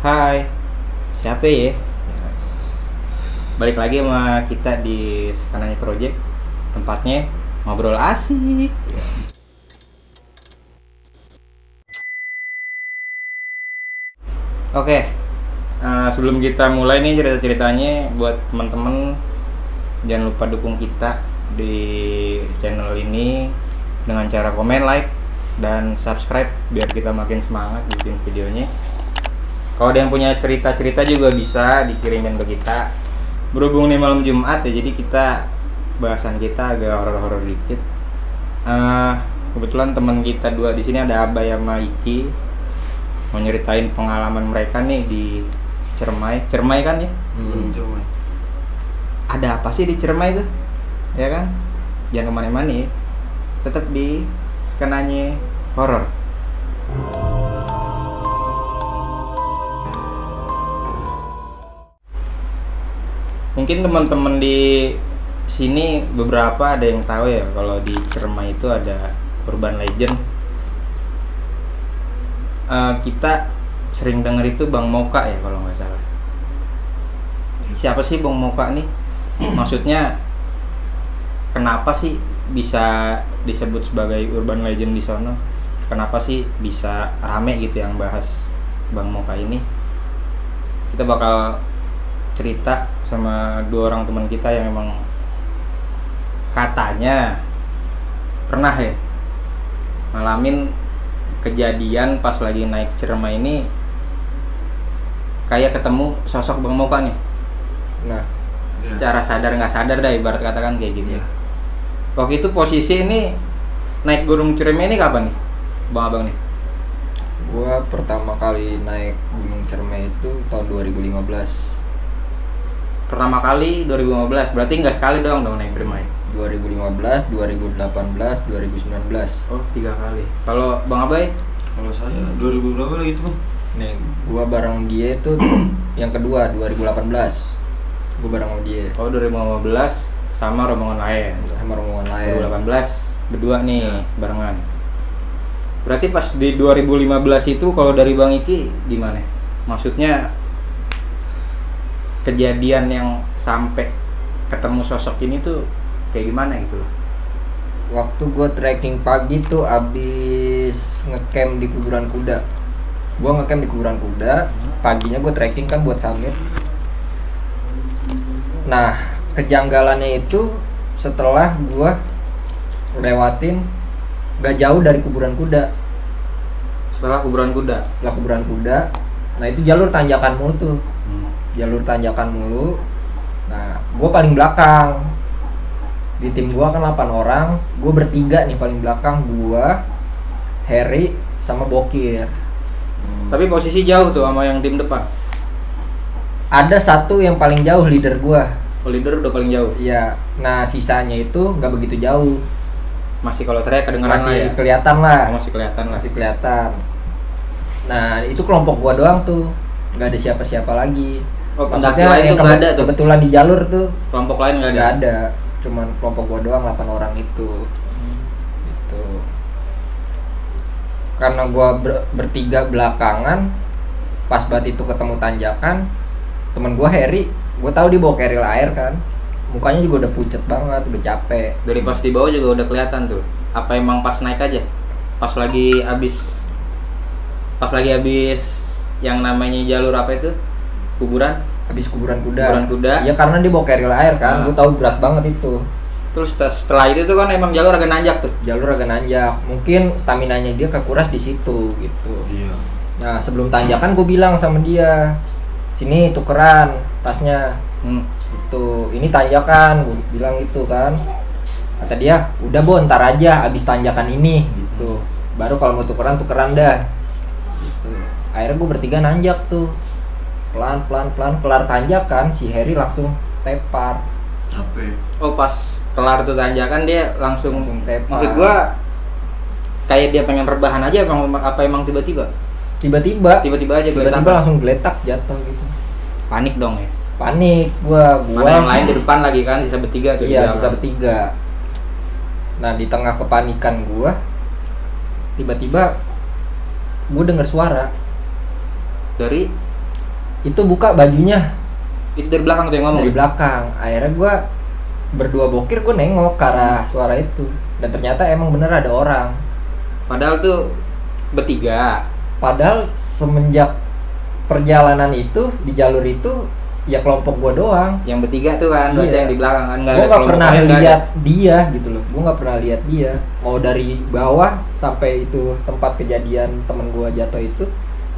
Hai, siapa ya? Balik lagi sama kita di Sekananya Project. Tempatnya ngobrol asik. Oke, sebelum kita mulai nih cerita-ceritanya, buat teman-teman jangan lupa dukung kita di channel ini dengan cara komen, like, dan subscribe biar kita makin semangat bikin videonya. Kalau ada yang punya cerita-cerita juga bisa dikirimin ke kita. Berhubung nih malam Jumat ya, jadi bahasan kita agak horor-horor dikit. Kebetulan teman kita dua di sini ada Abay sama Iki, mau nyeritain pengalaman mereka nih di Ciremai. Ciremai kan ya? Ciremai. Ada apa sih di Ciremai itu? Ya kan? Jangan kemana-mana ya. Tetap di Sekananya Horor. Mungkin teman-teman di sini beberapa ada yang tahu ya kalau di Ciremai itu ada urban legend. Kita sering dengar itu Bang Moka ya kalau nggak salah. Siapa sih Bang Moka nih? Maksudnya kenapa sih bisa disebut sebagai urban legend di sono? Kenapa sih bisa rame gitu yang bahas Bang Moka ini? Kita bakal cerita sama dua orang teman kita yang emang katanya pernah ya ngalamin kejadian pas lagi naik Ciremai ini, kayak ketemu sosok Bang Moka nih. Nah, secara sadar nggak sadar dah ibarat katakan kayak gitu. Waktu itu posisi ini naik Gunung Ciremai ini kapan nih, Bang Abang nih? Gua pertama kali naik Gunung Ciremai itu tahun 2015. Pertama kali 2015, berarti nggak sekali dong naik Ciremai. 2015, 2018, 2019. Oh, 3 kali. Kalau Bang Abay? Kalau saya 2000 berapa lagi tuh? Nih, gua bareng dia itu yang kedua 2018. Gua bareng sama dia. Oh, 2015 sama rombongan lain. Sama rombongan lain. 2018 berdua nih barengan. Berarti pas di 2015 itu kalau dari Bang Iki gimana? Maksudnya kejadian yang sampai ketemu sosok ini tuh kayak gimana gitu loh? Waktu gua trekking pagi tuh abis ngecamp di kuburan kuda. Gua ngecamp di kuburan kuda, paginya gua trekking kan buat summit. Nah, kejanggalannya itu setelah gua lewatin gak jauh dari kuburan kuda. Setelah kuburan kuda? Setelah kuburan kuda, nah itu jalur tanjakan mulu tuh. Jalur tanjakan mulu. Nah, gue paling belakang. Di tim gue kan 8 orang, gue bertiga nih paling belakang, gue, Harry, sama Bokir. Tapi posisi jauh tuh sama yang tim depan? Ada satu yang paling jauh, leader gue. Oh, leader udah paling jauh? Iya, nah sisanya itu nggak begitu jauh. Masih kalau teriak kedengeran lah ya? Masih kelihatan lah. Masih kelihatan lah. Masih kelihatan. Nah, itu kelompok gue doang tuh, nggak ada siapa-siapa lagi. Oh, maksudnya yang nggak ada tuh? kebetulan di jalur tuh Kelompok lain nggak ada? nggak ada, cuman kelompok gua doang 8 orang itu. Itu karena gua bertiga belakangan, pas banget itu ketemu tanjakan, temen gua Harry, gua tahu dia bawa keril air kan, mukanya juga udah pucet banget, udah capek. Dari pas di bawah juga udah kelihatan tuh. Apa emang pas naik aja? Pas lagi habis yang namanya jalur apa itu? Kuburan? Habis kuburan kuda. Kuburan kuda. Iya, karena dia bawa keril air kan, gua tahu berat banget itu. Terus setelah itu tuh kan emang jalur agak nanjak tuh. Jalur agak nanjak. Mungkin staminanya dia kekuras di situ gitu. Iya. Nah, sebelum tanjakan gue bilang sama dia, sini tukeran tasnya. Itu, ini tanjakan, gue bilang gitu kan. Kata dia, udah Bo, ntar aja abis tanjakan ini gitu. Baru kalau mau tukeran dah. Gitu. Akhirnya gue bertiga nanjak tuh. Pelan kelar tanjakan, si Harry langsung tepar. Capek. Oh, pas kelar tuh tanjakan dia langsung tepar. Maksud gua kayak dia pengen rebahan aja emang tiba-tiba aja tiba-tiba langsung geletak jatuh gitu. Panik dong ya? Panik gua mana yang lain di depan lagi kan, sisa bertiga tuh. Iya, sisa bertiga. Nah, di tengah kepanikan gua tiba-tiba gua dengar suara dari itu buka bajunya Itu dari belakang tuh yang ngomong. dari belakang. Akhirnya gue berdua bokir, gue nengok ke arah suara itu dan ternyata emang bener ada orang. Padahal tuh bertiga. Padahal semenjak perjalanan itu di jalur itu ya kelompok gue doang. Yang bertiga tuh kan, berarti Iya. yang di belakang kan Gue ada nggak kelompok pernah lain, nggak ada. lihat dia gitu loh. Gue nggak pernah lihat dia. Mau dari bawah sampai itu tempat kejadian temen gue jatuh itu,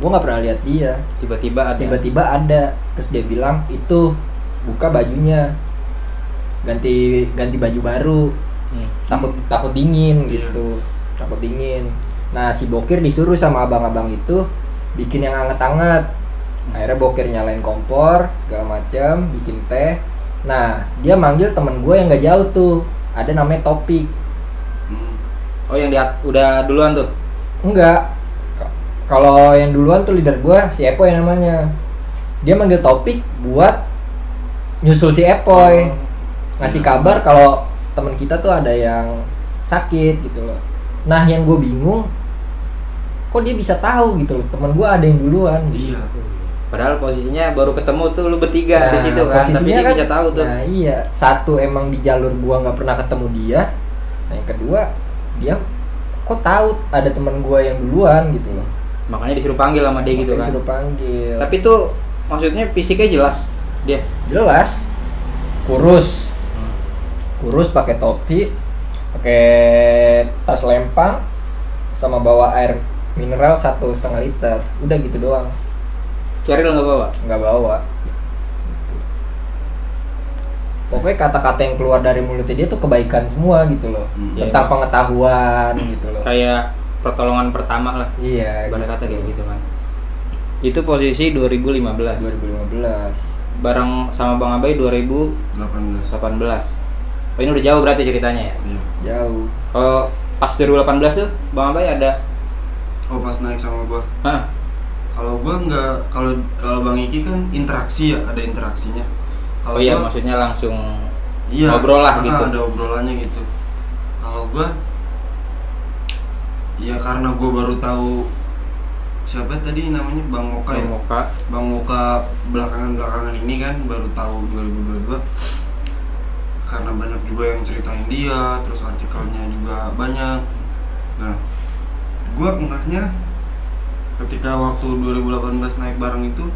gue nggak pernah lihat dia. Tiba-tiba ada. Tiba-tiba ada. Terus dia bilang itu buka bajunya, ganti baju baru. Takut dingin Iya. gitu. Takut dingin. Nah si bokir disuruh sama abang-abang itu bikin yang anget-anget. Akhirnya bokir nyalain kompor segala macam, bikin teh. Nah dia manggil temen gue yang nggak jauh tuh, ada namanya Topik. Oh yang udah duluan tuh. Enggak, kalau yang duluan tuh leader gue si Epoy namanya. Dia manggil Topik buat nyusul si Epoy, ngasih kabar kalau temen kita tuh ada yang sakit gitu loh. Nah yang gue bingung, kok dia bisa tahu gitu loh, temen gue ada yang duluan gitu. Iya. Padahal posisinya baru ketemu tuh lu bertiga di situ kan, tapi posisinya dia bisa tahu tuh. Nah iya, satu emang di jalur gua nggak pernah ketemu dia. Nah yang kedua, dia kok tahu ada teman gua yang duluan gitu loh. Makanya disuruh panggil sama dia gitu Makanya kan. disuruh panggil. Tapi tuh maksudnya fisiknya jelas dia. Jelas, kurus pakai topi, pakai tas lempang, sama bawa air mineral 1,5 liter. Udah gitu doang. Keril nggak bawa? Nggak bawa gitu. Pokoknya kata-kata yang keluar dari mulutnya dia tuh kebaikan semua gitu loh, tentang pengetahuan gitu loh. Kayak pertolongan pertama lah. Iya Ibarat gitu. kata kayak gitu kan. Itu posisi 2015. 2015 Bareng sama Bang Abai 2018. 18. Oh ini udah jauh berarti ceritanya ya. Iya. jauh. Kalau pas 2018 tuh Bang Abai ada. Oh pas naik sama gua. Hah? Kalau gua nggak, kalau Bang Iki kan interaksi ya, ada interaksinya. Kalau Oh iya gua, maksudnya langsung iya, ngobrol lah gitu. Ada obrolannya gitu. Kalau gua, ya karena gua baru tahu siapa tadi namanya Bang Moka ya. Bang Moka. Bang Moka belakangan ini kan baru tahu 2022. Karena banyak juga yang ceritain dia, terus artikelnya juga banyak. Nah, gua ngehnya ketika waktu 2018 naik bareng itu,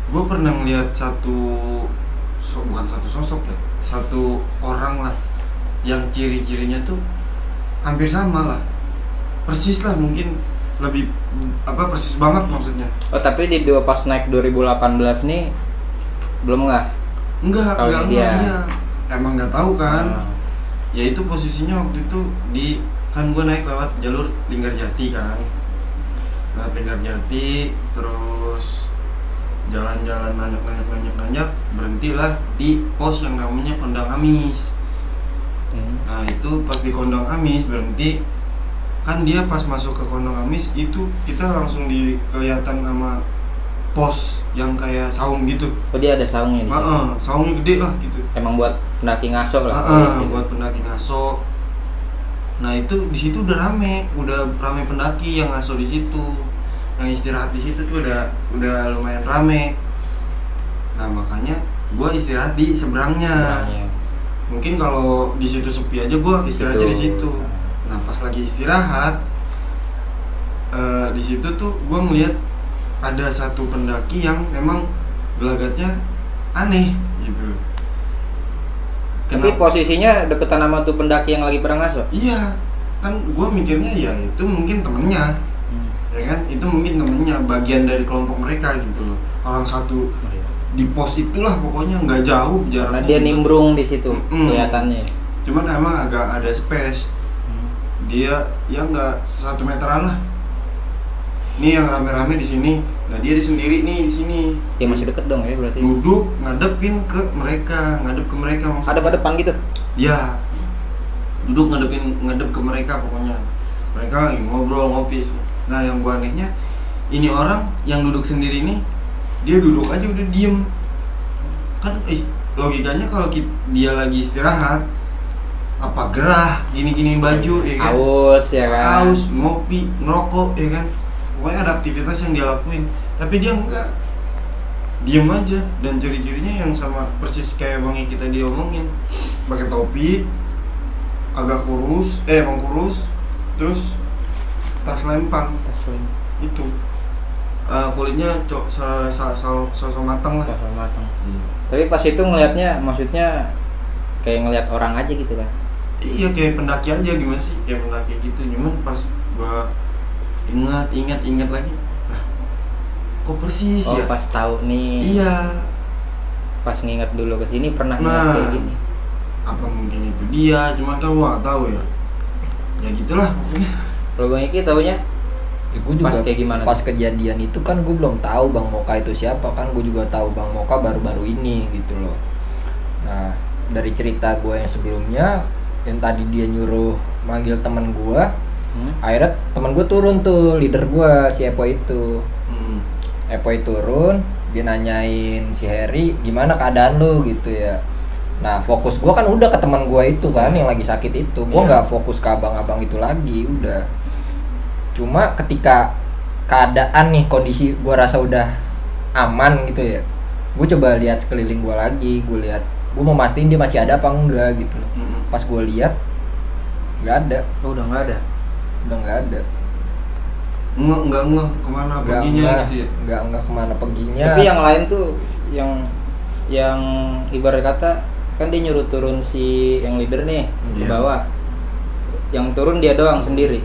gue pernah ngeliat bukan satu sosok ya, satu orang lah yang ciri-cirinya tuh hampir sama lah, persis lah, mungkin lebih persis banget maksudnya. Oh tapi di pas naik 2018 nih belum nggak? Enggak dia. dia emang nggak tahu kan. Hmm. Ya itu posisinya waktu itu kan gue naik lewat jalur Linggarjati kan. Lewat Linggarjati, terus jalan-jalan nanyak, berhentilah di pos yang namanya Kondang Amis. Nah itu pas di Kondang Amis berhenti, kan dia pas masuk ke Kondang Amis itu kita langsung kelihatan sama pos yang kayak saung gitu. Oh dia ada saungnya di situ. Saungnya gede lah gitu. Emang buat pendaki ngaso lah. Gitu. Buat pendaki ngaso. Nah itu di situ udah rame pendaki yang ngaso di situ, yang istirahat di situ tuh udah lumayan rame. Nah makanya gue istirahat di seberangnya. Mungkin kalau di situ sepi aja gue istirahatnya di situ. Nah pas lagi istirahat di situ tuh gue ngeliat ada satu pendaki yang memang gelagatnya aneh gitu. Tapi posisinya deketan sama tuh pendaki yang lagi perang ngaso? Iya, kan gue mikirnya ya itu mungkin temennya, ya kan? Itu mungkin temennya, bagian dari kelompok mereka gitu loh. Orang satu di pos itulah pokoknya nggak jauh jaraknya. Karena dia gitu. nimbrung di situ kelihatannya. Cuman emang agak ada space. Dia ya nggak 1 meteran lah. Ini yang rame-rame di sini. Nah dia sendiri nih di sini. Dia masih deket dong ya berarti. Duduk ngadep ke mereka maksudnya. Ada pada depan gitu. Ya, duduk ngadep ke mereka pokoknya. Mereka lagi ngobrol ngopi. Nah yang gua anehnya, ini orang yang duduk sendiri nih, dia duduk aja udah diem. Kan logikanya kalau dia lagi istirahat, apa gerah, gini-giniin baju, ya kan? Aus ya kan. Aus, ngopi, ngerokok, ya kan? Pokoknya ada aktivitas yang dia lakuin. Tapi dia enggak, diem aja, dan ciri-cirinya yang sama persis kayak Bang Iki tadi omongin, pakai topi, agak kurus, emang kurus, terus tas lempang itu, kulitnya sosok matang lah. Sosok matang. Tapi pas itu ngelihatnya, maksudnya kayak ngelihat orang aja gitu kan? Iya, kayak pendaki aja, gimana sih, kayak pendaki gitu. Cuman pas gua ingat lagi, nah, kok persis ya? Pas tahu nih. Iya. Pas nginget dulu ke sini pernah Nah, kayak gini. apa mungkin itu dia? Cuman kan gua nggak tahu ya. Ya gitulah pokoknya. Kalau Bang Iki taunya Gue juga pas kayak gimana? Pas kejadian itu kan gue belum tahu Bang Moka itu siapa kan, gue juga tahu Bang Moka baru-baru ini gitu loh. Nah dari cerita gue yang sebelumnya, yang tadi dia nyuruh manggil teman gue, akhirnya teman gue turun tuh, leader gue si Epo itu. Epoy turun, dia nanyain si Harry gimana keadaan lu gitu ya. Nah fokus gue kan udah ke teman gue itu kan yang lagi sakit itu, gue nggak fokus ke abang-abang itu lagi udah. Cuma ketika keadaan nih, kondisi gue rasa udah aman gitu ya, gue coba lihat sekeliling gue lagi, gue lihat, gue mau mastiin dia masih ada apa enggak gitu loh. Pas gue lihat nggak ada. Udah nggak ada. Udah nggak ada. Enggak kemana perginya gitu ya? Enggak kemana perginya. Tapi yang lain tuh yang ibarat kata kan dia nyuruh turun si yang leader nih ke bawah. Yang turun dia doang sendiri.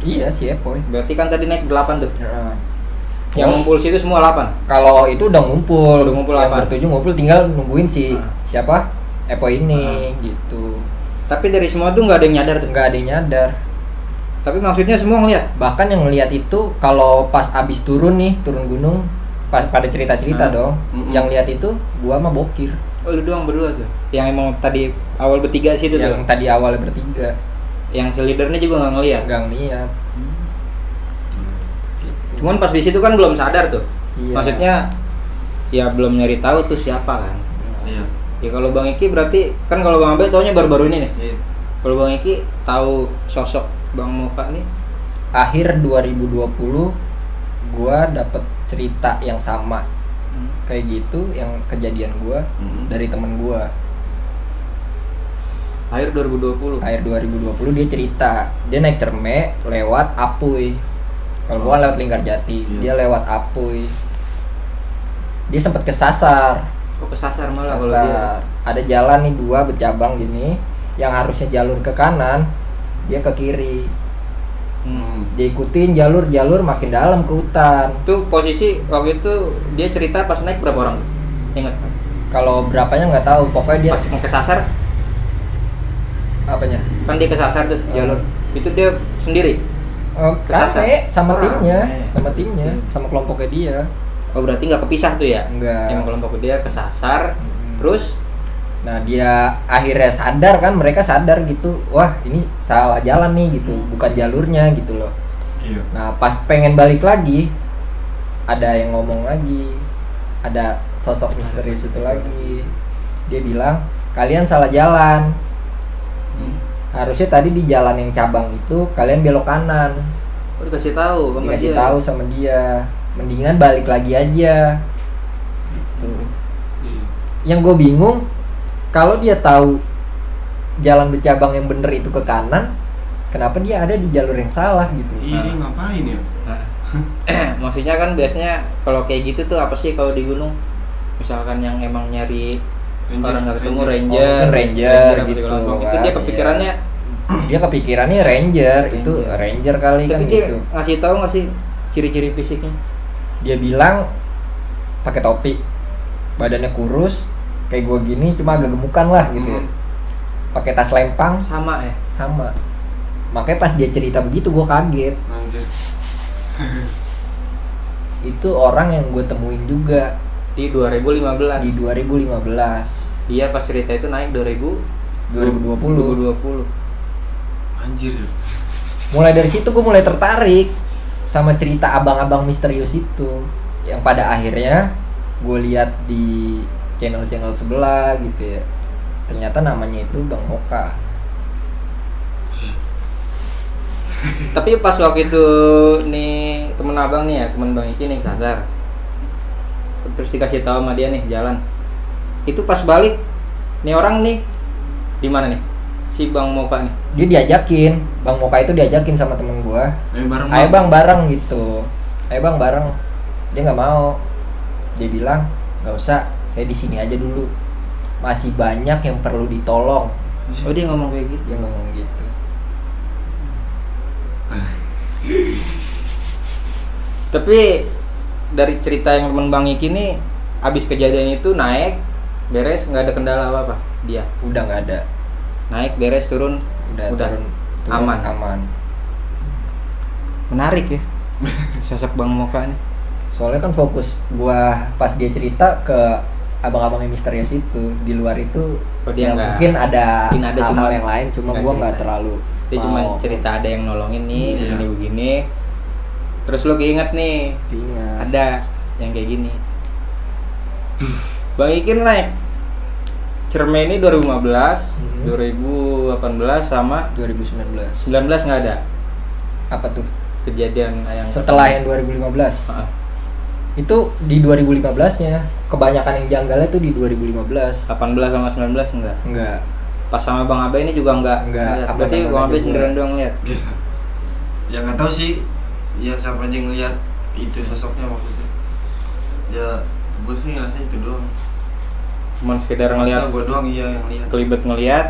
Iya si Epoy. Berarti kan tadi naik 8 tuh. Yang ngumpul situ semua 8. Kalau itu udah ngumpul. Udah ngumpul yang 8. bertujuh ngumpul, tinggal nungguin si siapa? Epoy ini gitu. Tapi dari semua tuh nggak ada yang nyadar tuh. Nggak ada yang nyadar. Tapi maksudnya semua ngeliat. Bahkan yang ngeliat itu kalau pas abis turun gunung, pas pada cerita-cerita dong. Yang lihat itu gua sama Bokir. Oh lu doang berdua tuh. Yang emang tadi awal bertiga situ tuh. Yang tadi awalnya bertiga. Yang si leadernya juga nggak ngeliat. Nggak ngeliat. Gitu. Cuman pas di situ kan belum sadar tuh. Iya. Maksudnya ya belum nyari tahu tuh siapa kan. Iya. Ya kalau Bang Iki berarti kan, kalau Bang Abe taunya baru-baru ini nih. Iya. Kalau Bang Iki tahu sosok Bang Moka nih Akhir 2020 gua dapet cerita yang sama kayak gitu, yang kejadian gua dari temen gua. akhir 2020. Akhir 2020 dia cerita, dia naik Cerme lewat Apuy. Kalau gua lewat Linggarjati, dia lewat Apuy. Dia sempat kesasar. Oh kesasar malah kalau dia. Ada jalan nih 2 bercabang gini, yang harusnya jalur ke kanan, dia ke kiri. Dia ikutin jalur makin dalam ke hutan. Itu posisi waktu itu dia cerita pas naik berapa orang? Ingat? Kalau berapanya nggak tahu, pokoknya dia Pas mau kesasar, apanya? kan dia kesasar tuh jalur. Itu dia sendiri. Kesasar? Sama Orang. timnya, sama kelompoknya dia. Oh berarti nggak kepisah tuh ya? Enggak. Yang kelompok dia kesasar, terus Nah dia akhirnya sadar kan, mereka sadar gitu, wah ini salah jalan nih gitu, bukan jalurnya gitu loh. Iya. Nah pas pengen balik lagi, ada yang ngomong lagi, ada sosok misterius itu lagi. Dia bilang, kalian salah jalan. Harusnya tadi di jalan yang cabang itu kalian belok kanan. oh, dikasih tahu sama Dikasih dia. tahu sama dia, mendingan balik lagi aja. Gitu. Yang gue bingung, kalau dia tahu jalan bercabang yang bener itu ke kanan, kenapa dia ada di jalur yang salah gitu? Iya, dia ngapain ya? Maksudnya kan biasanya kalau kayak gitu tuh apa sih kalau di gunung? Misalkan yang emang nyari orang nggak ketemu Ranger gitu itu kan, dia kepikirannya dia kepikirannya Ranger itu Ranger kali kan tapi dia gitu. ngasih tahu nggak sih ciri-ciri fisiknya? Dia bilang pakai topi, badannya kurus kayak gua gini, cuma agak gemukan lah gitu ya. Pakai tas lempang Sama ya? sama. Makanya pas dia cerita begitu gua kaget. Anjir. Itu orang yang gue temuin juga Di 2015. di 2015. Iya pas cerita itu naik 2020. Anjir ya. Mulai dari situ gue mulai tertarik sama cerita abang-abang misterius itu, yang pada akhirnya gue lihat di channel-channel sebelah gitu ya. Ternyata namanya itu Bang Moka. Tapi pas waktu itu nih temen abang nih ya, temen Bang Iki nih kesasar. terus dikasih tahu sama dia nih jalan. Itu pas balik nih orang nih di mana nih? Si Bang Moka nih. Dia diajakin, Bang Moka itu diajakin sama temen gua. Bareng. Ayo bang bareng gitu. Ayo bang bareng. Dia nggak mau. Dia bilang nggak usah, saya di sini aja dulu. Masih banyak yang perlu ditolong. Oh dia ngomong kayak gitu. Dia ngomong gitu. Tapi dari cerita yang temen Bang Iki nih, abis kejadian itu naik, beres, nggak ada kendala apa-apa dia. Udah nggak ada. Naik, beres, turun, Udah turun, aman. aman. Menarik ya, sosok Bang Moka nih. Soalnya kan fokus gua pas dia cerita ke abang-abang yang misterius itu. Di luar itu Oh, dia ya nggak- mungkin ada mungkin ada, hal-hal cuma yang lain, cuma nggak gua nggak cerita. terlalu Dia cuma mau cerita ada yang nolongin nih, Iya. begini-begini. Terus lo keinget nih, ingat. ada yang kayak gini. Bang Ikin naik Cerme ini 2015, 2018 sama 2019. 19 nggak ada Apa tuh? kejadian yang Setelah yang 2015. Heeh. Itu di 2015-nya. Kebanyakan yang janggalnya tuh di 2015. 18 sama 19 enggak. Enggak. Pas sama Bang Abe ini juga enggak. Enggak, apa Berarti namanya Bang Abe juga. sendirian doang lihat. Ya nggak tahu sih. Ya siapa aja yang ngeliat itu sosoknya maksudnya. Ya gue sih ngerasa itu doang. Cuman sekedar ngelihat, Gue doang iya yang lihat. kelibet ngelihat,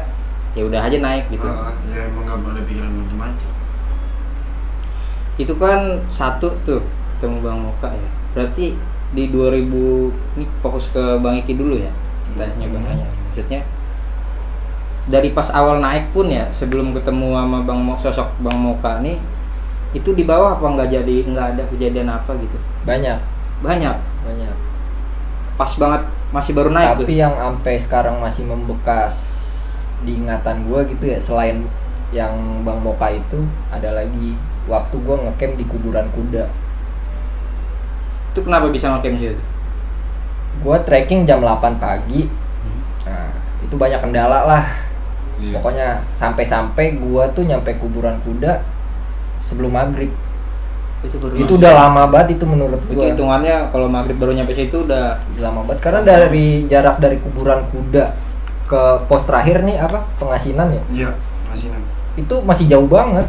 ya udah aja naik gitu. Ya emang nggak boleh pikiran macam-macam. Itu kan satu tuh ketemu Bang Moka ya. Berarti di 2000 ini fokus ke Bang Iki dulu ya. Tanya Bang Anya. Maksudnya dari pas awal naik pun ya, sebelum ketemu sama sosok Bang Moka nih, itu di bawah apa nggak ada kejadian apa gitu? Banyak. Banyak. Pas banget masih baru naik Tapi tuh. yang sampai sekarang masih membekas di ingatan gua gitu ya, selain yang Bang Moka itu, ada lagi waktu gua ngecamp di kuburan kuda. Itu kenapa bisa ngecamp di situ? Gua trekking jam 8 pagi. Nah, itu banyak kendala lah. Iya. Pokoknya sampai-sampai gua tuh nyampe kuburan kuda sebelum maghrib. Itu udah lama banget itu menurut Itu gua. hitungannya kalau maghrib baru nyampe situ udah Lama banget karena dari jarak dari kuburan kuda ke pos terakhir nih apa Pengasinan ya, Iya masih nang. itu masih jauh banget.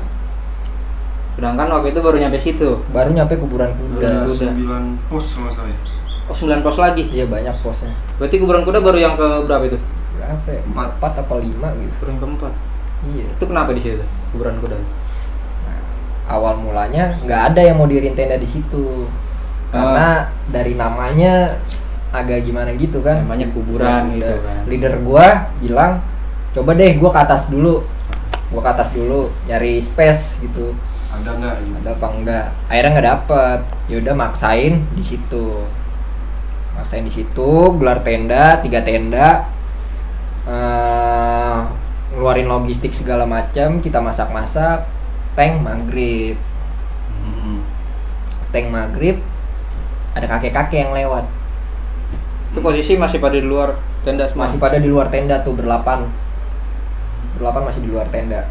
sedangkan waktu itu baru nyampe situ. Baru nyampe kuburan Ada kuda. 9 pos kalau nggak salah. Oh 9 pos lagi. Iya banyak posnya. Berarti kuburan kuda baru yang ke berapa itu? Berapa ya? 4. 4 apa 5 gitu. Baru yang keempat. Iya. Itu kenapa di situ kuburan kuda? Awal mulanya nggak ada yang mau diriin tenda di situ. Karena dari namanya agak gimana gitu kan. Namanya kuburan Udah. gitu kan. Leader gua bilang, "Coba deh gua ke atas dulu." Gua ke atas dulu nyari space gitu. Ada nggak? Gitu. Ada apa enggak? Akhirnya nggak dapet. Ya udah maksain di situ. Maksain di situ, gelar tenda, 3 tenda. Ngeluarin logistik segala macam, kita masak-masak. Tank maghrib. Tank maghrib ada kakek-kakek yang lewat. Itu posisi masih pada di luar tenda semua. Masih pada di luar tenda tuh berlapan masih di luar tenda.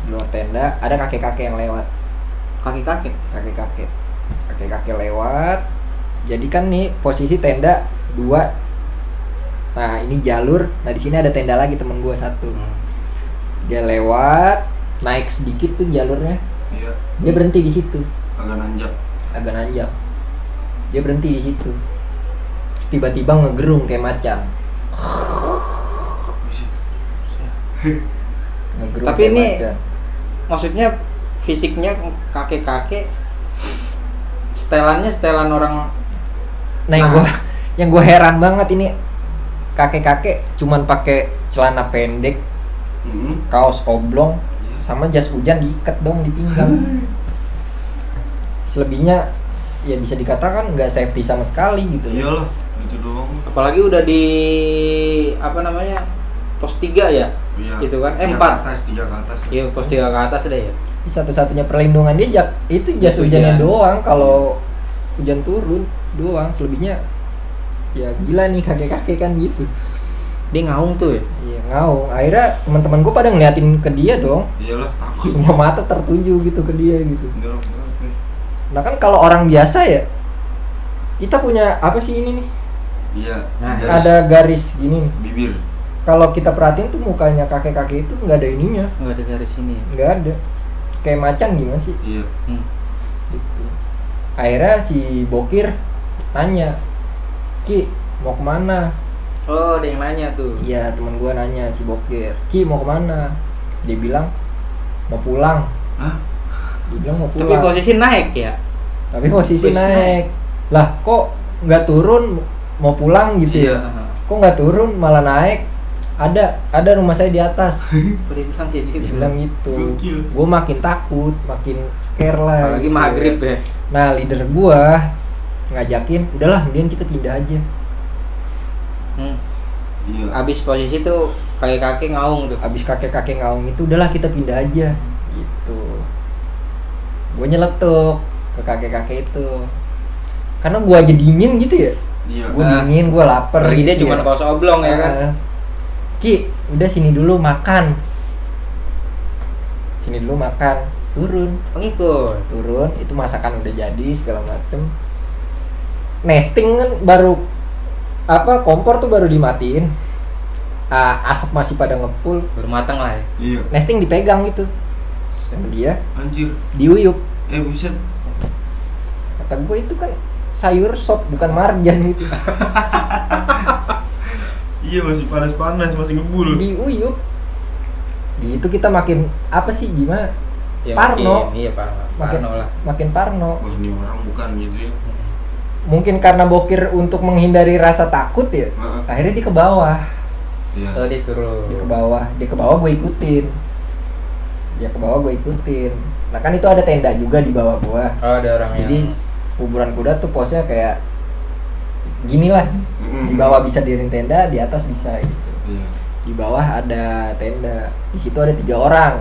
Di luar tenda ada kakek-kakek yang lewat. Kaki-kaki. Kakek-kakek lewat. Jadi kan nih posisi tenda 2. Nah ini jalur. Nah di sini ada tenda lagi temen gua 1. Dia lewat, naik sedikit tuh jalurnya. Iya. Dia berhenti di situ. Agak nanjak. Dia berhenti di situ. Terus tiba-tiba ngegerung kayak macan. Ngegerung Tapi kayak ini macan. maksudnya fisiknya kakek-kakek, setelannya setelan orang. Nah, yang gua heran banget ini kakek-kakek cuman pakai celana pendek, kaos oblong, sama jas hujan diikat dong di pinggang. Selebihnya ya bisa dikatakan nggak safety sama sekali gitu. Iyalah, itu doang. Apalagi udah di apa namanya? Pos 3 ya? Iya. Itu kan 3 4. ke atas, 3 ke atas. Iya, pos 3 ke atas deh ya. Satu-satunya perlindungan dia itu jas Jas hujannya hujan. doang kalau hujan turun doang. Selebihnya ya gila nih kakek-kakek kan gitu. Dia ngaung tuh ya. Iya ngaung. Akhirnya teman-teman gue pada ngeliatin ke dia dong. Iyalah, takut. Semua mata tertuju gitu ke dia gitu. Enggak. Nah kan kalau orang biasa ya kita punya apa sih ini nih? Iya. Nah, garis Ada garis gini nih. bibir. Kalau kita perhatiin tuh mukanya kakek-kakek itu nggak ada ininya, Nggak ada garis ini. nggak ada. Kayak macan gimana sih? Iya. Gitu. Akhirnya si Bokir nanya, Ki mau kemana? Oh, ada yang nanya tuh. Iya teman gua nanya si Bokir, Ki mau kemana? Dia bilang mau pulang. Hah? Dia bilang mau Tapi pulang. posisi naik ya. Tapi posisi Posisi naik. Lah kok nggak turun mau pulang gitu Iya. ya? Kok nggak turun malah naik? Ada rumah saya di atas. Kok dia bilang kayak Dia gitu. bilang gitu. Gokil. Gue makin takut, makin scare lah. Apalagi gitu maghrib ya. ya. Nah leader gua ngajakin, udahlah mending kita pindah aja. Iya. Abis posisi tuh kakek-kakek ngaung tuh. Abis kakek-kakek ngaung itu, udahlah kita pindah aja. Gitu. Gue nyeletuk ke kakek-kakek itu. Karena gua aja dingin gitu ya. Iya. Gue Nah, dingin, gue lapar. Pergi dia gitu cuma ya. kaos oblong ya kan. Ki, udah sini dulu makan. Sini dulu makan. Pengikut. Turun, itu masakan udah jadi segala macem. Nesting kan baru kompor tuh baru dimatiin. Asap masih pada ngepul. Baru matang lah ya. Iya. Nesting dipegang gitu sama dia, Anjir. diuyup. Buset. Kata gue itu kan sayur sop bukan marjan gitu. Iya, masih panas-panas, masih ngebul. Diuyup. Di itu kita makin apa sih gimana? Ya, Parno. Iya, Parno. Makin Parno lah. makin parno. Wah, ini orang bukan gitu ya. Mungkin karena Bokir untuk menghindari rasa takut ya. Heeh. Akhirnya dia ke bawah. Iya. Oh, dia turun. Dia ke bawah gue ikutin. Dia ke bawah gue ikutin. Nah kan itu ada tenda juga di bawah gua. Oh, ada orang Jadi yang kuburan kuda tuh posnya kayak gini lah. Di bawah bisa diriin tenda, di atas bisa gitu. Iya. Di bawah ada tenda. Di situ ada 3 orang.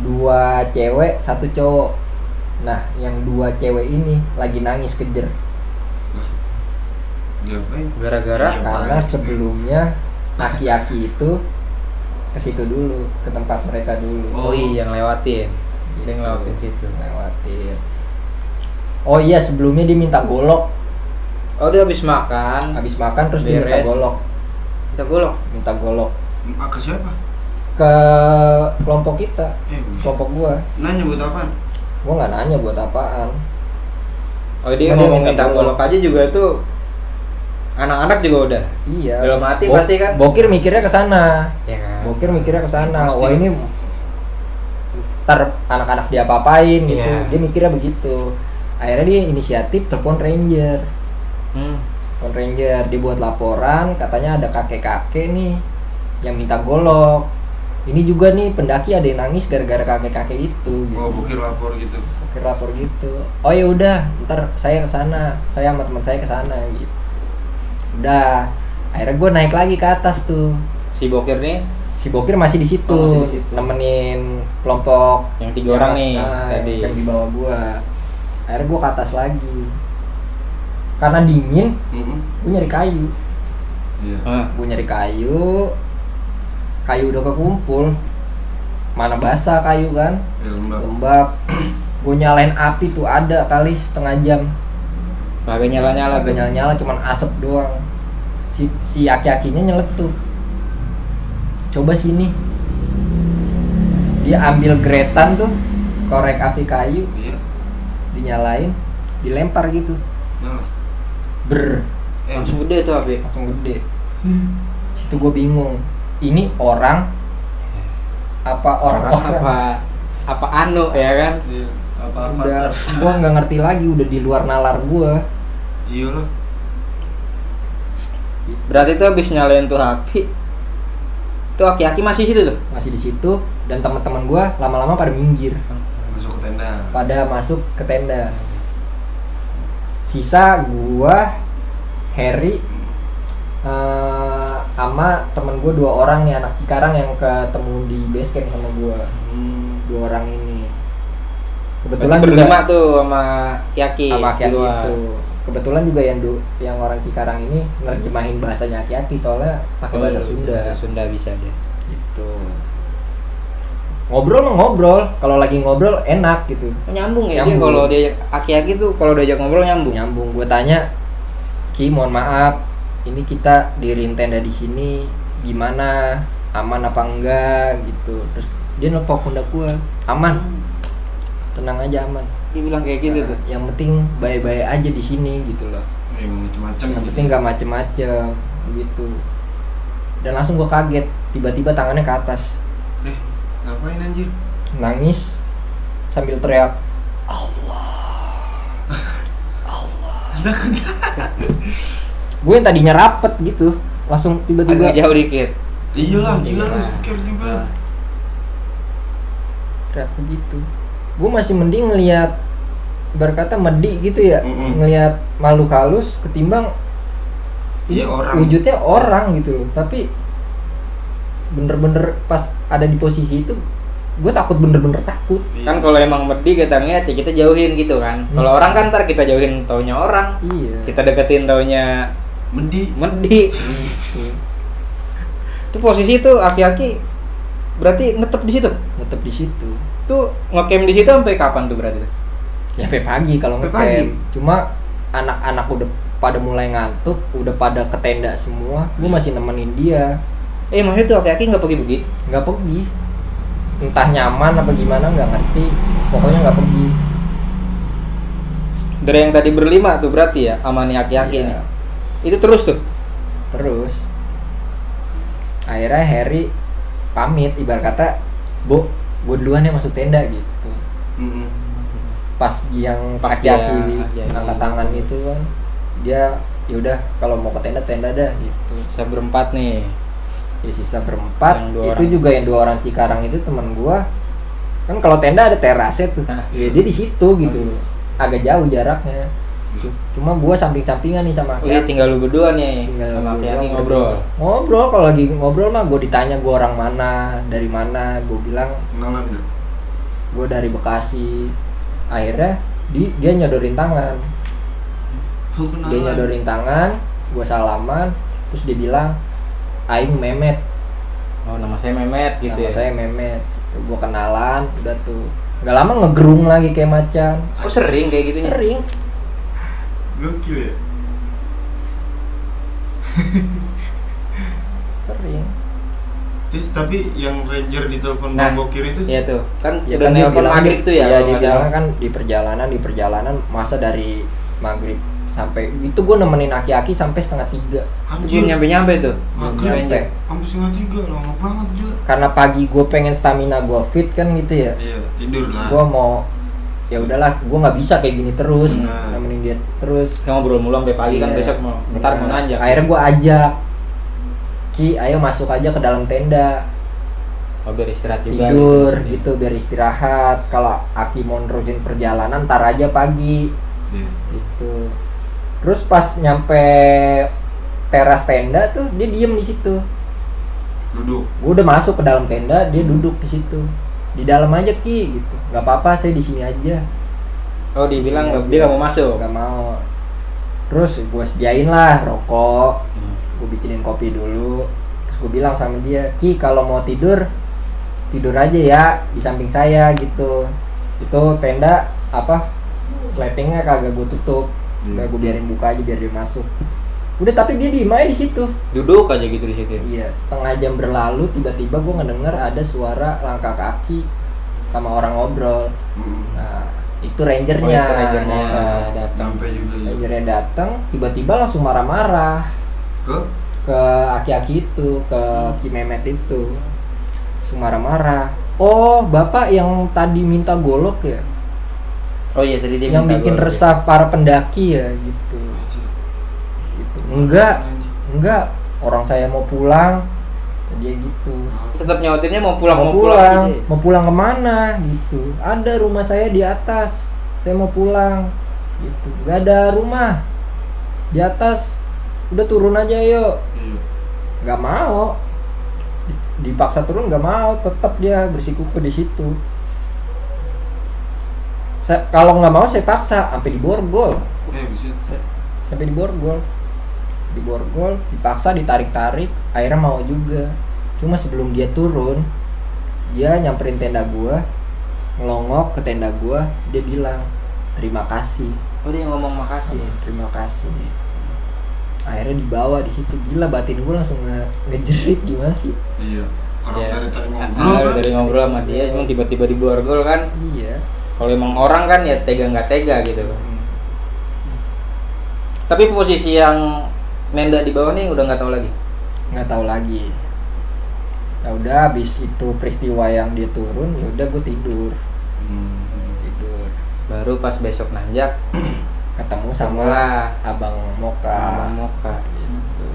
2 cewek, 1 cowok. Nah, yang 2 cewek ini lagi nangis kejer. Diapain? gara-gara Iya. Karena Baik. sebelumnya aki-aki itu ke situ dulu, ke tempat mereka dulu. oh iya ngelewatin. Dia Gitu. ngelewatin situ. Lewatin. Oh iya, sebelumnya dia minta golok. Oh, dia habis makan. Habis makan terus dia minta Beres. golok. Kita golok. Minta golok Ke siapa? ke kelompok kita, Buset. kelompok gua. Nanya buat apaan? Gua nggak nanya buat apaan. Oh, dia Cuma dia ngomong minta minta golok aja juga tuh. Anak-anak juga udah. Iya. Dalam hati pasti kan. Bokir mikirnya ke sana. Ya kan. Bokir mikirnya ke sana. Pasti. Wah, ini ntar anak-anak dia apa-apain gitu. Iya. Dia mikirnya begitu. Akhirnya dia inisiatif telepon ranger. Telepon ranger, dia buat laporan, katanya ada kakek-kakek nih yang minta golok. Ini juga nih pendaki ada yang nangis gara-gara kakek-kakek itu gitu. Oh, Bokir lapor gitu. Bokir lapor gitu. Oh ya udah, ntar saya ke sana. Saya sama teman saya ke sana gitu. Udah. Akhirnya gue naik lagi ke atas tuh. Si Bokir nih Si Bokir masih di situ, Oh, masih di situ. nemenin kelompok yang 3 orang nih tadi. yang di bawah gua. Akhirnya gua ke atas lagi. Karena dingin, gua nyari kayu. Iya. Gua nyari kayu. Kayu udah kekumpul. Mana basah kayu kan? Ya, lembab. Lembab. Gua nyalain api tuh ada kali setengah jam. Kagak nyala-nyala Agak tuh. nyala-nyala cuman asap doang. Si aki-akinya nyeletuk. Coba sini. Dia ambil gretan tuh, korek api kayu, Iya. dinyalain, dilempar gitu. Nah. Langsung gede tuh api. Langsung gede. Situ gue bingung. Ini orang apa orang-orang? Apa anu ya kan? Iya. Apa Udah, avatar? gue nggak ngerti lagi. Udah di luar nalar gue. Iya loh. Berarti tuh habis nyalain tuh api. Tuh aki-aki masih situ tuh. Masih di situ dan teman-teman gue lama-lama pada minggir, Masuk ke tenda. pada masuk ke tenda. Sisa gue, Harry, sama temen gue 2 orang nih anak Cikarang yang ketemu di base camp sama gue. 2 orang ini. Kebetulan Berarti juga berlima tuh sama Yaki. sama Aki-Aki Dua. itu. Kebetulan juga yang orang Cikarang ini nerjemahin bahasanya Aki-Aki soalnya pakai bahasa Sunda. Bahasa Sunda bisa dia. Gitu. ngobrol mah ngobrol, kalau lagi ngobrol enak gitu. Nyambung ya. Nyambung. Dia kalau dia aki-aki tuh kalau diajak ngobrol nyambung. Gue tanya, Ki mohon maaf, ini kita diriin tenda di sini, gimana, aman apa enggak gitu. Terus dia nepok pundak gue, aman, tenang aja aman. Dia bilang kayak gitu tuh. Yang penting baik-baik aja di sini gitu loh. Macam-macam. Yang penting nggak macem-macem gitu. Dan langsung gue kaget, tiba-tiba tangannya ke atas, Ngapain anjir? nangis sambil teriak, gue yang tadinya rapet gitu, langsung tiba-tiba Agak jauh dikit. Iyalah, gila lu scare juga lah. teriak begitu. Gue masih mending ngelihat berkata medi gitu ya, ngelihat makhluk halus ketimbang Iya orang. wujudnya orang gitu loh. Tapi bener-bener pas ada di posisi itu, gue takut, bener-bener takut. Kan kalau emang medi kita ngeliat ya kita jauhin gitu kan. Kalau orang kan ntar kita jauhin taunya orang. Iya. Kita deketin taunya Medi. Itu posisi tuh aki-aki berarti ngetep di situ. Tetap di situ. Tuh ngecamp di situ sampai kapan tuh berarti? Ya sampai pagi kalau Sampai ngecamp. pagi. Cuma anak-anak udah pada mulai ngantuk, udah pada ke tenda semua. Gue masih nemenin dia. Maksudnya tuh aki-aki nggak pergi-pergi? Nggak pergi. Entah nyaman apa gimana nggak ngerti. Pokoknya nggak pergi. Dari yang tadi berlima tuh berarti ya sama nih aki-aki Iya. nih. Itu terus tuh. Terus akhirnya Harry pamit, ibarat kata, Bu, gue duluan ya masuk tenda gitu. Pas yang Pas aki-aki dia angkat tangan itu kan, dia yaudah kalau mau ke tenda dah gitu. Saya berempat nih. Ya sisa berempat. Yang 2 Itu orang. juga yang 2 orang Cikarang itu teman gua. Kan kalau tenda ada terasnya tuh. Nah. Ya dia di situ gitu. Agak jauh jaraknya. Cuma gua samping-sampingan nih sama Wih, tinggal lu berdua nih. Tinggal Sama berdua aki-aki ngobrol. Ngobrol, kalau lagi ngobrol mah gua ditanya gua orang mana, dari mana, gua bilang Kenalan deh. gua dari Bekasi. Akhirnya dia nyodorin tangan. Dia nyodorin tangan, gua salaman, terus dia bilang, Aing Memet. Oh, nama saya Memet gitu Nama ya. saya Memet. Tuh, gua kenalan, udah tuh. Nggak lama ngegerung lagi kayak macan. Oh, sering kayak gitu. Sering. Gokil ya. Sering. Terus tapi yang ranger di telepon Nah, Bang Bokir itu Iya tuh. Kan Ya udah kan dia nelpon bilang, maghrib tuh ya. Iya, kalau dia nggak bilang salah. kan di perjalanan masa dari maghrib sampai itu gua nemenin aki-aki sampai 2:30. Itu belum nyampe-nyampe tuh. Maghrib nyampe. sampai 2:30, lama banget gila. Karena pagi gua pengen stamina gua fit kan gitu ya. Iya, tidur lah. Gua mau ya udahlah, gua nggak bisa kayak gini terus, Benar. nemenin dia terus. Ya, ngobrol mulu sampai pagi kan Iya. besok mau ntar mau nanjak. Akhirnya gua ajak, Ki, ayo masuk aja ke dalam tenda, Oh, biar istirahat juga. tidur gitu biar istirahat. Kalau Aki mau nerusin perjalanan ntar aja pagi Iya. gitu. Terus pas nyampe teras tenda tuh dia diem di situ. Duduk. Gua udah masuk ke dalam tenda, dia duduk di situ. Di dalam aja Ki gitu. Gak apa-apa, saya di sini aja. Oh, dibilang Di sini dia aja. nggak mau masuk. Gak mau. Terus gue sediain lah rokok, gue bikinin kopi dulu. Terus gue bilang sama dia, Ki kalau mau tidur aja ya di samping saya gitu. Itu tenda apa sletingnya kagak gue tutup, udah gue biarin buka aja biar dia masuk. Udah, tapi dia diem aja di situ. Duduk aja gitu di situ. Iya, setengah jam berlalu tiba-tiba gue ngedenger ada suara langkah kaki sama orang ngobrol. Nah, itu rangernya. Oh, itu rangernya datang. Sampai juga ya. Rangernya datang, tiba-tiba langsung Ke marah-marah ke aki-aki itu, ke Ki Memet itu. Langsung marah-marah. Oh, Bapak yang tadi minta golok ya? Oh iya, tadi dia Yang minta bikin gua. resah para pendaki ya gitu. Gitu. Enggak, orang saya mau pulang. Dia gitu. Tetap nyautinnya mau pulang gitu. Mau pulang kemana gitu. Ada rumah saya di atas, saya mau pulang gitu. Gak ada rumah di atas, udah turun aja yuk. Iya. Nggak mau, dipaksa turun nggak mau, tetap dia bersikuku di situ. Kalau nggak mau saya paksa sampai diborgol, Buset. sampai diborgol, dipaksa, ditarik-tarik, akhirnya mau juga. Cuma sebelum dia turun, dia nyamperin tenda gua, ngelongok ke tenda gua, dia bilang terima kasih. Oh, dia ngomong makasih. Terima kasih. Akhirnya dibawa di situ, gila batin gua langsung ngejerit gimana sih? Iya. Orang Iya. dari tadi ngobrol kan. Dari ngobrol sama dia, cuma tiba-tiba diborgol kan. Iya. Kalau emang orang kan ya tega nggak tega gitu. Tapi posisi yang Nenda di bawah nih udah nggak tahu lagi. Nggak tahu lagi. Ya udah, habis itu peristiwa yang dia turun, ya udah gue tidur. Tidur. Baru pas besok nanjak Ketemu sama lah Abang Moka. Abang Moka. Gitu.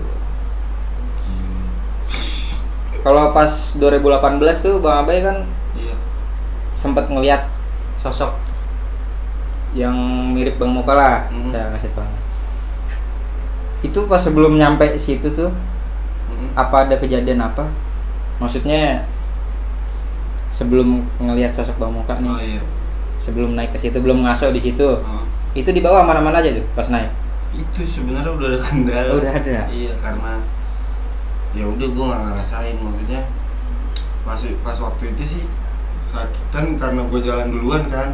Kalau pas 2018 tuh Bang Abai kan Iya. sempat ngelihat sosok yang mirip Bang Moka lah. Saya ngasih tahu. Itu pas sebelum nyampe situ tuh apa ada kejadian apa? Maksudnya sebelum ngelihat sosok Bang Moka nih. Oh iya. Sebelum naik ke situ, belum ngaso di situ. Oh. Itu dibawa mana-mana aja tuh pas naik. Itu sebenarnya udah ada kendala. Udah ada. Iya, karena ya udah gue nggak ngerasain, maksudnya pas waktu itu sih sakit kan karena gue jalan duluan kan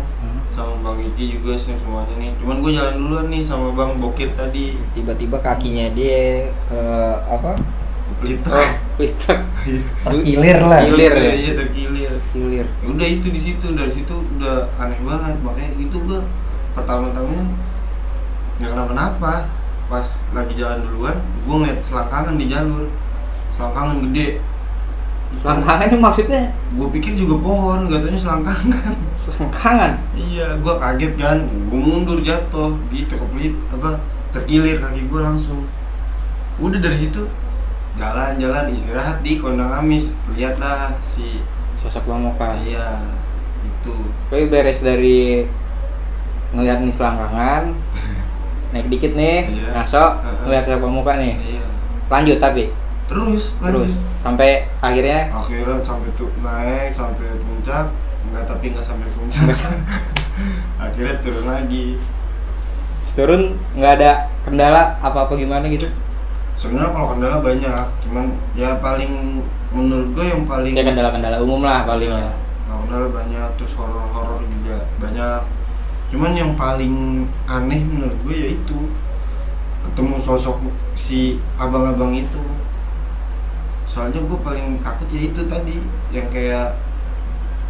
sama Bang Iki juga sih semuanya nih. Cuman gue jalan duluan nih sama Bang Bokir tadi. Tiba-tiba kakinya dia apa? Litak. Litak. Terkilir lah. Kilir ya. Iya, terkilir. Kilir. Ya udah itu di situ, dari situ udah aneh banget, makanya itu gue pertama-tamanya nggak kenapa-napa. Pas lagi jalan duluan gue ngeliat selangkangan di jalur, selangkangan gede. Selangkangan itu maksudnya? Gue pikir juga pohon, gak taunya selangkangan. Selangkangan? Iya, gue kaget kan, gue mundur jatuh gitu, kepelit apa terkilir kaki gue langsung. Udah dari situ jalan-jalan istirahat di Kondang Amis, lihatlah si Sosok Bang Moka. iya itu. Tapi beres dari ngeliat nih selangkangan, naik dikit nih, Iya. ngaso, ngeliat sosok Bang Moka nih. Iya. Lanjut tapi Terus sampai akhirnya sampai tuh naik sampai puncak, nggak sampai puncak. Akhirnya turun lagi. turun nggak ada kendala apa-apa gimana gitu. Sebenarnya kalau kendala banyak, cuman ya paling menurut gue yang paling Ya kendala-kendala umum lah paling ya. Kendala banyak, terus horor-horor juga banyak. Cuman yang paling aneh menurut gue yaitu ketemu sosok si abang-abang itu. Soalnya gue paling takut ya itu tadi yang kayak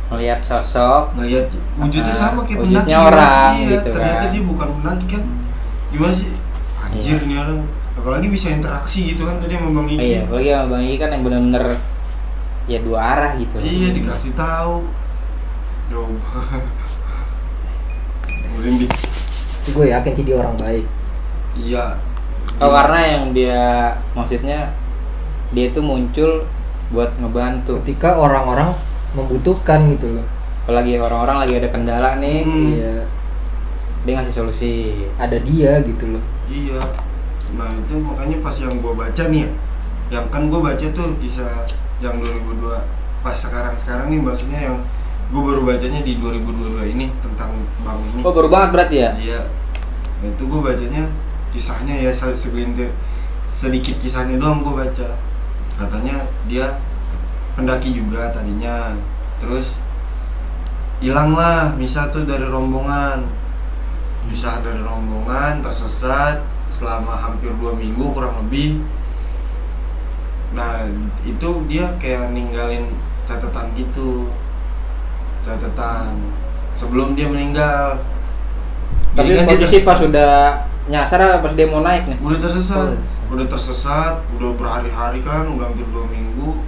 Melihat sosok, ngelihat wujudnya sama kayak wujudnya pendaki orang iya, gitu ternyata kan. dia bukan pendaki kan. Gimana sih? Anjir Iya. nih orang. Apalagi bisa interaksi gitu kan tadi sama Bang Iki. Iya, apalagi sama Bang Iki kan yang benar-benar ya dua arah gitu. Iya, dikasih tahu. Coba. Merinding. Gue yakin sih dia orang baik. Iya. Oh, karena yang dia maksudnya dia itu muncul buat ngebantu. Ketika orang-orang membutuhkan gitu loh. Apalagi orang-orang lagi ada kendala nih, Iya, dia ngasih solusi. ada dia gitu loh. Iya. Nah itu makanya pas yang gue baca nih ya, yang kan gue baca tuh kisah yang 2002 pas sekarang nih, maksudnya yang gue baru bacanya di 2022 ini tentang Bang ini. Oh, baru banget berarti ya? Iya. Nah itu gue bacanya kisahnya ya segelintir, sedikit kisahnya doang gue baca. Katanya dia pendaki juga tadinya, terus hilang lah, misah tuh dari rombongan, tersesat selama hampir 2 minggu kurang lebih. Nah itu dia kayak ninggalin catatan gitu, catatan sebelum dia meninggal. Tapi Jadi kan dia posisi tersesat. pas udah nyasar apa pas dia mau naik nih? Udah tersesat, Oh, udah tersesat, udah berhari-hari kan, udah hampir 2 minggu.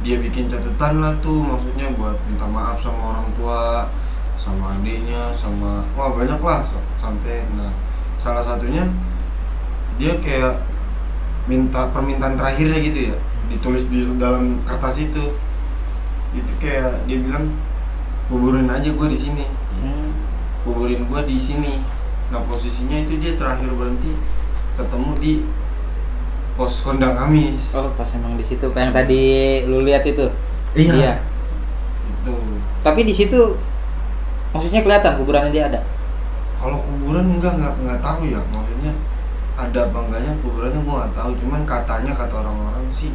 Dia bikin catatan lah tuh, maksudnya buat minta maaf sama orang tua, sama adiknya, sama wah banyak lah sampai. Nah salah satunya dia kayak minta permintaan terakhirnya gitu ya, ditulis di dalam kertas itu kayak dia bilang kuburin aja gue di sini, kuburin gue di sini. Nah posisinya itu dia terakhir berhenti ketemu di pos Kondang Amis. Oh, pas emang di situ kayak yang tadi lu lihat itu. Iya. Itu. Tapi di situ maksudnya kelihatan kuburannya dia ada. Kalau kuburan nggak tahu ya, maksudnya ada apa enggaknya kuburannya gua nggak tahu. Cuman katanya kata orang-orang sih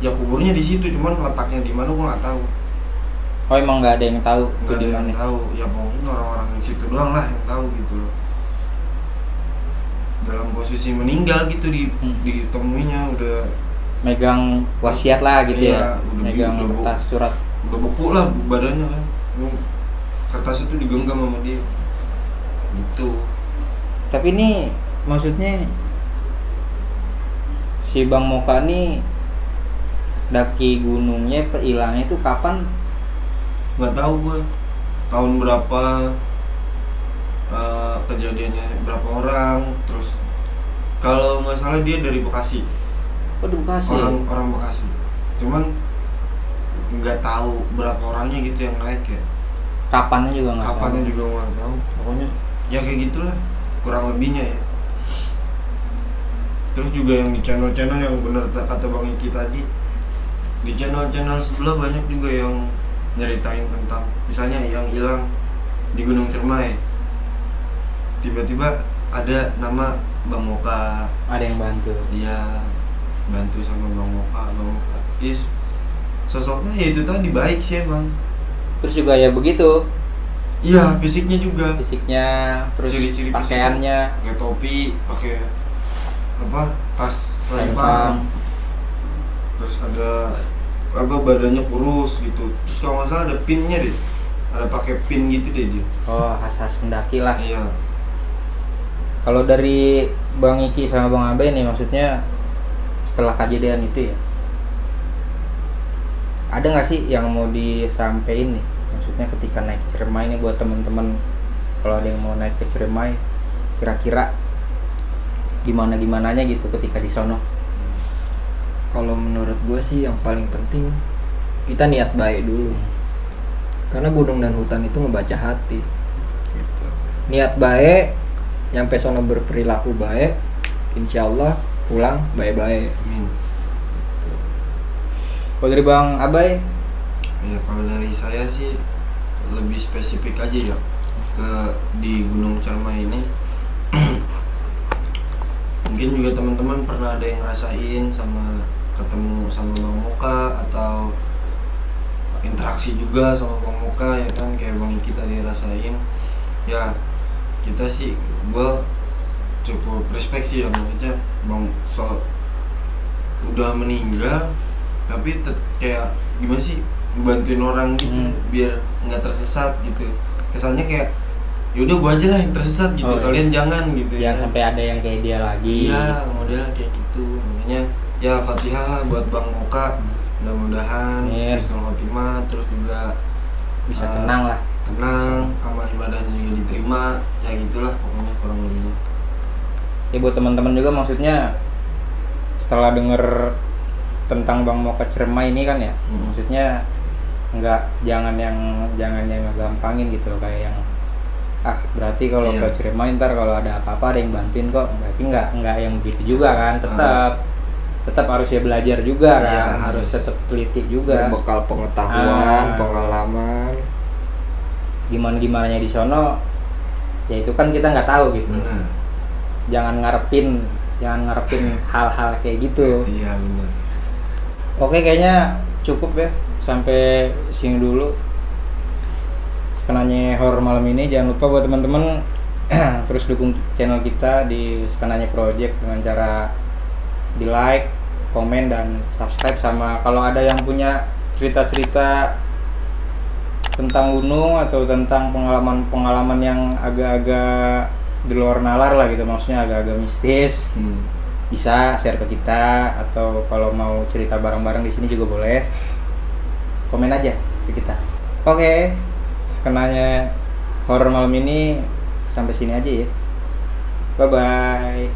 ya kuburnya di situ, cuman letaknya di mana gua nggak tahu. Oh emang nggak ada yang tahu nggak tuh ada di yang mana. tahu, ya mungkin orang-orang di situ doang lah yang tahu gitu loh. Dalam posisi meninggal gitu ditemuinya udah Megang wasiat lah gitu iya, ya. udah Megang kertas surat. udah beku lah badannya kan. Kertas itu digenggam sama dia gitu. Tapi ini maksudnya si Bang Moka nih daki gunungnya hilangnya itu kapan? Nggak tahu gue tahun berapa, kejadiannya berapa orang. Terus kalau nggak salah dia dari Bekasi. Oh di Bekasi. Orang Bekasi. Cuman nggak tahu berapa orangnya gitu yang naik ya. Kapannya juga nggak tahu. Kapannya juga nggak tahu. Pokoknya ya kayak gitulah kurang lebihnya ya. Terus juga yang di channel-channel yang benar kata Bang Iki tadi, di channel-channel sebelah banyak juga yang nyeritain tentang misalnya yang hilang di Gunung Cermai, tiba-tiba ada nama Bang Moka, Ada yang bantu. dia bantu sama Bang Moka. Is sosoknya ya itu tadi baik sih emang. Terus juga ya begitu. Iya, fisiknya juga. Fisiknya, terus Ciri-ciri pakaiannya. Pakai topi, pakai apa? Tas selempang. Selempang. Terus ada apa badannya kurus gitu. Terus kalau nggak salah ada pinnya deh. Ada pakai pin gitu deh dia. Oh khas-khas pendaki lah. Iya. Kalau dari Bang Iki sama Bang Abai nih maksudnya setelah kejadian itu ya, ada nggak sih yang mau disampaikan nih? Maksudnya ketika naik ke Ciremai ini buat teman-teman, kalau ada yang mau naik ke Ciremai, kira-kira gimananya gitu ketika di sono? Kalau menurut gue sih yang paling penting kita niat baik dulu, karena gunung dan hutan itu ngebaca hati gitu. Niat baik, nyampe sono berperilaku baik, insya Allah pulang baik-baik. Amin. Kalau dari Bang Abai? Ya kalau dari saya sih lebih spesifik aja ya ke di Gunung Ciremai ini. Mungkin juga teman-teman pernah ada yang ngerasain sama ketemu sama Bang Moka atau interaksi juga sama Bang Moka ya kan, kayak Bang Iki tadi rasain. Ya kita sih gue cukup respect sih ya, maksudnya Bang udah meninggal tapi kayak gimana sih bantuin orang gitu biar nggak tersesat gitu. Kesannya kayak yaudah gua aja lah yang tersesat gitu, kalian jangan gitu ya. Ya Sampai ada yang kayak dia lagi. iya, modelnya kayak gitu. Makanya ya Fatihah lah buat Bang Moka, mudah-mudahan Husnul Khotimah, terus juga Bisa tenang lah. tenang, amal ibadahnya juga diterima, ya gitulah pokoknya kurang lebihnya. Ya buat teman-teman juga maksudnya setelah denger tentang Bang Moka Ciremai ini kan ya, maksudnya jangan yang ngegampangin gitu loh, kayak yang berarti kalau ke Ciremai ntar kalau ada apa-apa ada yang bantuin kok, berarti nggak yang begitu juga kan. Tetap harus ya belajar juga kan, harus tetap teliti juga, Bekal pengetahuan, pengalaman, gimananya di sono ya itu kan kita nggak tahu gitu. Jangan ngarepin hal-hal kayak gitu. Iya benar. Oke, kayaknya cukup ya sampai sini dulu skenanya horor malam ini. Jangan lupa buat teman-teman terus dukung channel kita di Skenanya Project dengan cara di like, komen, dan subscribe. Sama kalau ada yang punya cerita-cerita tentang gunung atau tentang pengalaman yang agak-agak di luar nalar lah gitu, maksudnya agak-agak mistis, bisa share ke kita. Atau kalau mau cerita bareng-bareng di sini juga boleh, komen aja ke kita. Oke, skenanya horor malam ini sampai sini aja ya. Bye bye.